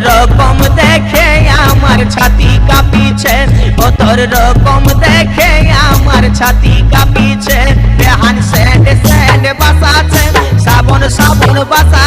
রকম দেখে আমার ছাতি কাঁপিছে, ও তোর রকম দেখে আমার ছাতি কাঁপিছে। বেহান স্যান্ড স্যান্ড বাসাছে, সাবন সাবন বাসা